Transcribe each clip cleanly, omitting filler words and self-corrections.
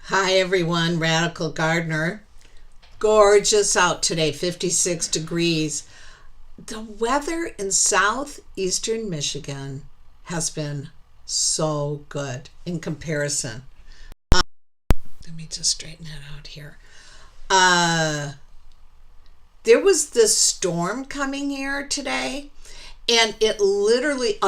Hi everyone, Radical Gardener. Gorgeous out today, 56 degrees. The weather in southeastern Michigan has been so good in comparison. Let me just straighten that out here. There was this storm coming here today, and it literally,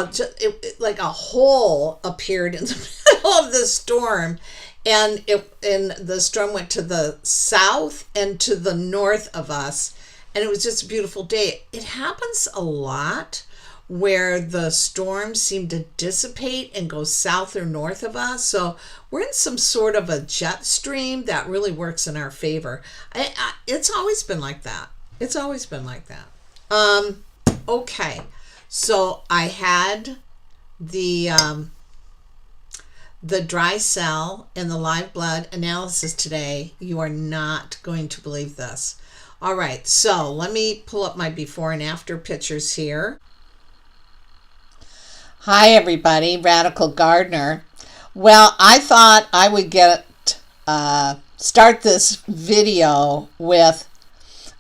like a hole appeared in the middle of the storm, and the storm went to the south and to the north of us, and it was just a beautiful day. It happens a lot where the storms seem to dissipate and go south or north of us. So we're in some sort of a jet stream that really works in our favor. It's always been like that. It's always been like that. Okay. So I had the dry cell and the live blood analysis today. You are not going to believe this. All right, so let me pull up my before and after pictures here. Hi everybody, Radical Gardener. Well, I thought I would start this video with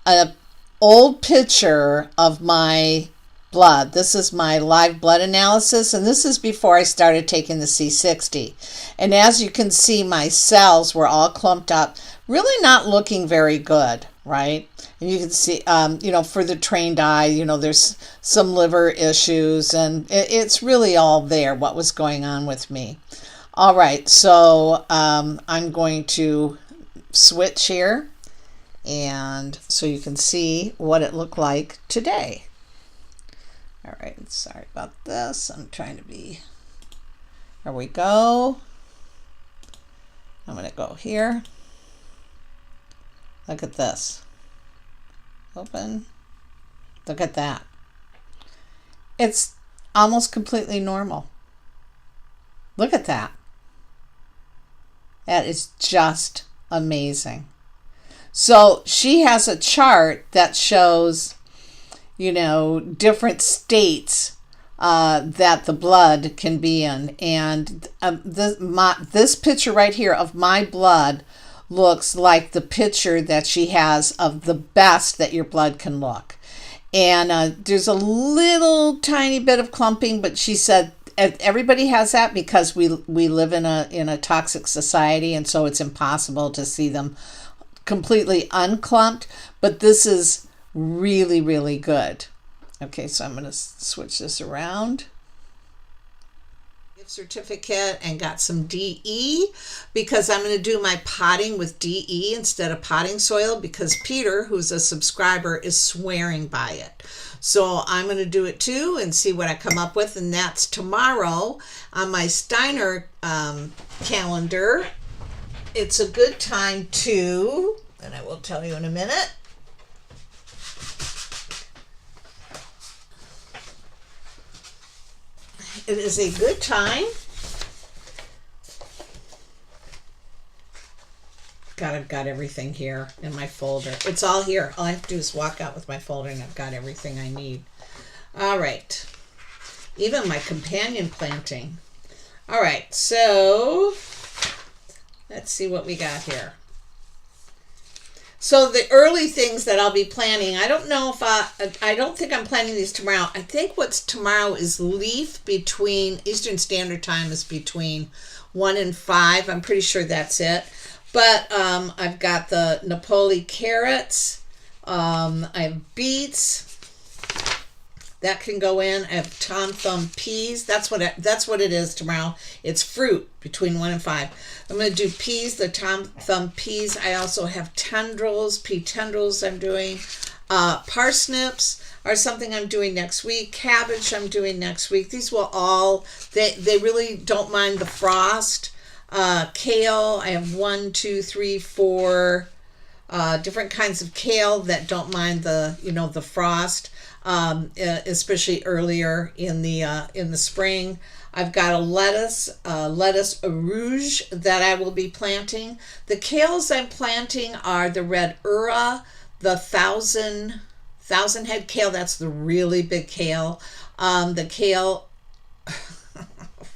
an old picture of my blood. This is my live blood analysis, and this is before I started taking the C60. And as you can see, my cells were all clumped up, really not looking very good, right? And you can see, for the trained eye, there's some liver issues, and it's really all there, what was going on with me. All right, so I'm going to switch here, and so you can see what it looked like today. All right, sorry about this. I'm trying to be, there we go. I'm gonna go here. Look at this. Open. Look at that. It's almost completely normal. Look at that. That is just amazing. So she has a chart that shows different states that the blood can be in. And this picture right here of my blood looks like the picture that she has of the best that your blood can look. And there's a little tiny bit of clumping, but she said everybody has that because we live in a toxic society, and so it's impossible to see them completely unclumped. But this is really, really good. Okay, so I'm going to switch this around. Gift certificate, and got some DE because I'm going to do my potting with DE instead of potting soil because Peter, who's a subscriber, is swearing by it. So I'm going to do it too and see what I come up with, and that's tomorrow on my Steiner calendar. It's a good time to, and I will tell you in a minute. It is a good time. God, I've got everything here in my folder. It's all here. All I have to do is walk out with my folder and I've got everything I need. All right. Even my companion planting. All right, so let's see what we got here. So the early things that I'll be planting, I don't know if I don't think I'm planting these tomorrow. I think what's tomorrow is leaf between, Eastern Standard Time is between 1 and 5. I'm pretty sure that's it. But I've got the Napoli carrots. I have beets. That can go in. I have Tom Thumb peas. That's what it is tomorrow. It's fruit between 1 and 5. I'm going to do peas, the Tom Thumb peas. I also have tendrils, pea tendrils I'm doing. Parsnips are something I'm doing next week. Cabbage I'm doing next week. These will all, they really don't mind the frost. Kale, I have 1, 2, 3, 4 different kinds of kale that don't mind the frost. Especially earlier in the spring. I've got a lettuce rouge that I will be planting. The kales I'm planting are the red ura, the thousand head kale. That's the really big kale. The kale,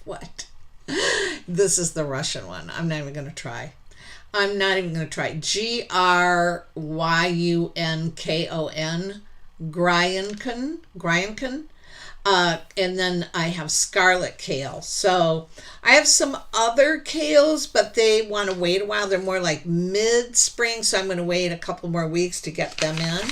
what? This is the Russian one. I'm not even going to try. I'm not even going to try. Gryunkon, Gryankin. And then I have scarlet kale. So I have some other kales, but they want to wait a while. They're more like mid-spring, so I'm going to wait a couple more weeks to get them in.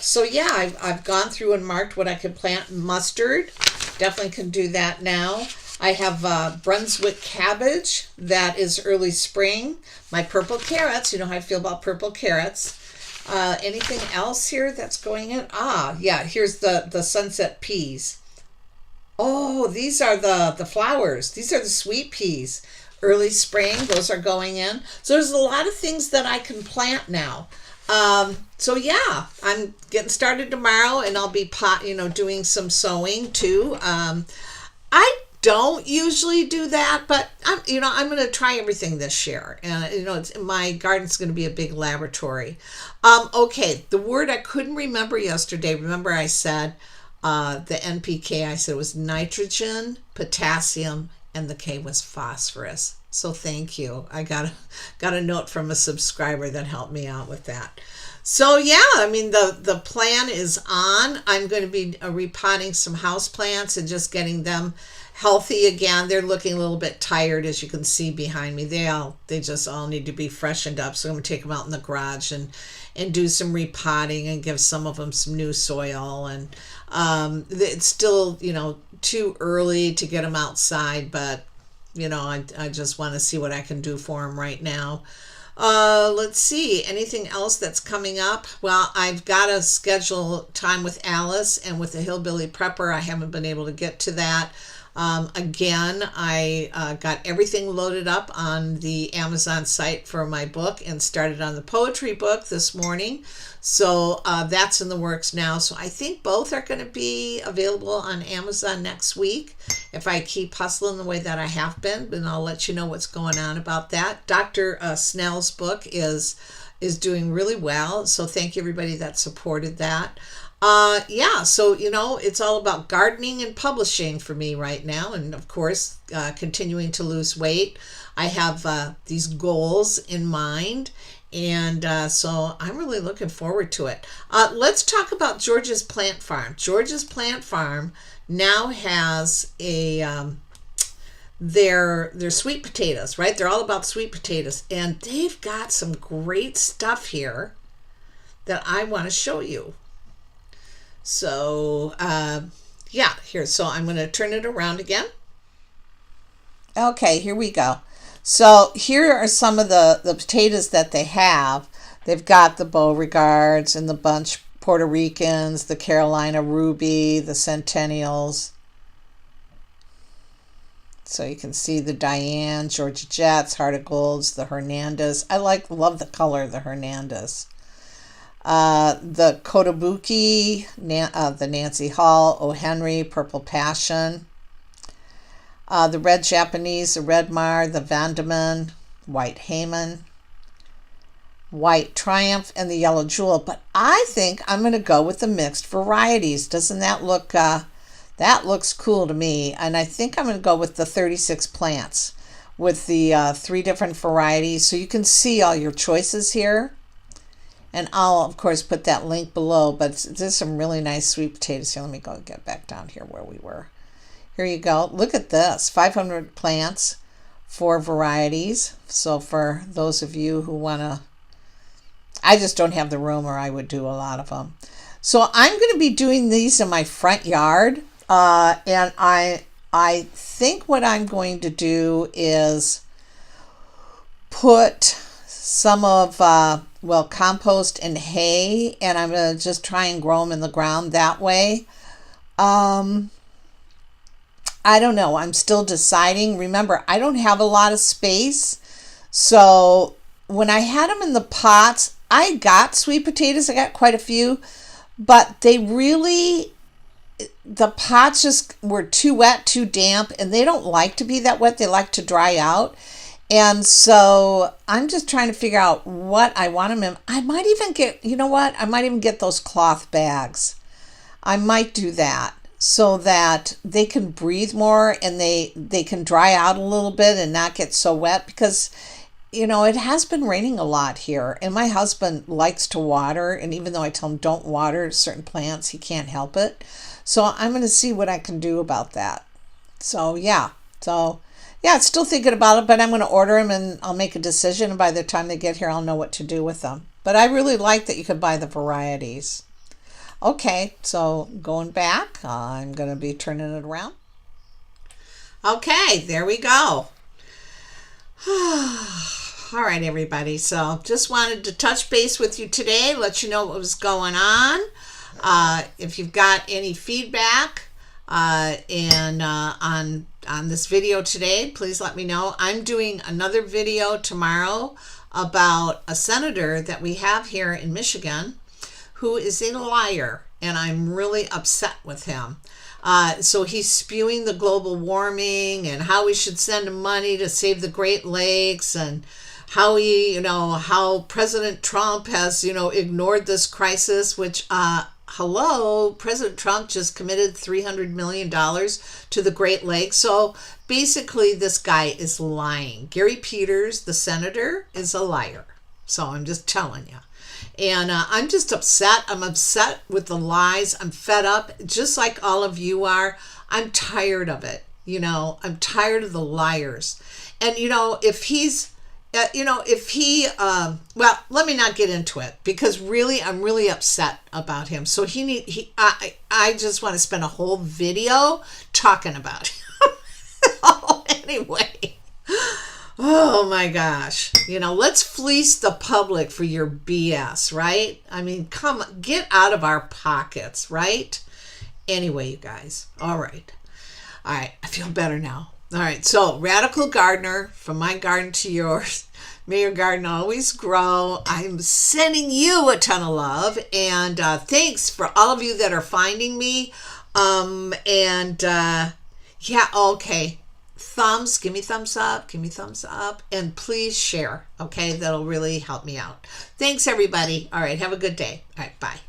So yeah, I've gone through and marked what I could plant. Mustard, definitely can do that now. I have Brunswick cabbage, that is early spring. My purple carrots, you know how I feel about purple carrots. Anything else here that's going in? Yeah, here's the sunset peas. Oh, these are the flowers. These are the sweet peas. Early spring, those are going in. So there's a lot of things that I can plant now. So yeah, I'm getting started tomorrow, and I'll be doing some sowing too. I don't usually do that, but I'm going to try everything this year, and my garden's going to be a big laboratory. Okay, the word I couldn't remember yesterday. Remember, I said the NPK. I said it was nitrogen, potassium, and the K was phosphorus. So thank you. I got a note from a subscriber that helped me out with that. So yeah, I mean the plan is on. I'm going to be repotting some house plants and just getting them healthy again. They're looking a little bit tired, as you can see behind me. They just all need to be freshened up. So I'm going to take them out in the garage and do some repotting and give some of them some new soil. And it's still too early to get them outside, but I just want to see what I can do for them right now. Let's see, anything else that's coming up? Well, I've got to schedule time with Alice and with the Hillbilly Prepper. I haven't been able to get to that. Again, I got everything loaded up on the Amazon site for my book and started on the poetry book this morning. So that's in the works now. So I think both are going to be available on Amazon next week if I keep hustling the way that I have been. And I'll let you know what's going on about that. Dr. Snell's book is doing really well. So thank you everybody that supported that. So it's all about gardening and publishing for me right now, and of course continuing to lose weight. I have these goals in mind, and so I'm really looking forward to it. Let's talk about George's Plant Farm. George's Plant Farm now has their sweet potatoes, right? They're all about sweet potatoes, and they've got some great stuff here that I want to show you. So, here. So I'm going to turn it around again. Okay, here we go. So here are some of the potatoes that they have. They've got the Beauregards and the Bunch Puerto Ricans, the Carolina Ruby, the Centennials. So you can see the Diane, Georgia Jets, Heart of Golds, the Hernandez. I love the color of the Hernandez. The Kotobuki, the Nancy Hall, O. Henry, Purple Passion, the Red Japanese, the Red Mar, the Vandeman, White Haman, White Triumph, and the Yellow Jewel. But I think I'm going to go with the mixed varieties. Doesn't that look, that looks cool to me. And I think I'm going to go with the 36 plants with the 3 different varieties. So you can see all your choices here. And I'll, of course, put that link below, but there's some really nice sweet potatoes here. Let me go get back down here where we were. Here you go. Look at this. 500 plants, 4 varieties. So for those of you who want to, I just don't have the room, or I would do a lot of them. So I'm going to be doing these in my front yard. And I think what I'm going to do is put some of, compost and hay, and I'm going to just try and grow them in the ground that way. I don't know. I'm still deciding. Remember, I don't have a lot of space. So when I had them in the pots, I got sweet potatoes. I got quite a few, but the pots just were too wet, too damp, and they don't like to be that wet. They like to dry out. And so I'm just trying to figure out what I want them in. I might even get, I might even get those cloth bags. I might do that so that they can breathe more and they can dry out a little bit and not get so wet, because it has been raining a lot here, and my husband likes to water, and even though I tell him don't water certain plants, he can't help it. So I'm going to see what I can do about that. So yeah, still thinking about it, but I'm going to order them and I'll make a decision. And by the time they get here, I'll know what to do with them. But I really like that you could buy the varieties. Okay, so going back, I'm going to be turning it around. Okay, there we go. All right, everybody. So just wanted to touch base with you today, let you know what was going on. If you've got any feedback and on this video today, please let me know. I'm doing another video tomorrow about a senator that we have here in Michigan who is a liar, and I'm really upset with him. So he's spewing the global warming and how we should send money to save the Great Lakes, and how how President Trump has, ignored this crisis, which, President Trump just committed $300 million to the Great Lakes. So basically this guy is lying. Gary Peters, the senator, is a liar. So I'm just telling you. And I'm just upset. I'm upset with the lies. I'm fed up, just like all of you are. I'm tired of it. I'm tired of the liars. And, if he's, let me not get into it, because really, I'm really upset about him. So I just want to spend a whole video talking about him. Anyway. Oh my gosh. Let's fleece the public for your BS, right? I mean, get out of our pockets, right? Anyway, you guys. All right. I feel better now. All right. So, Radical Gardener, from my garden to yours. May your garden always grow. I'm sending you a ton of love. And thanks for all of you that are finding me. Okay. Give me thumbs up, and please share. Okay, that'll really help me out. Thanks, everybody. All right, have a good day. All right, bye.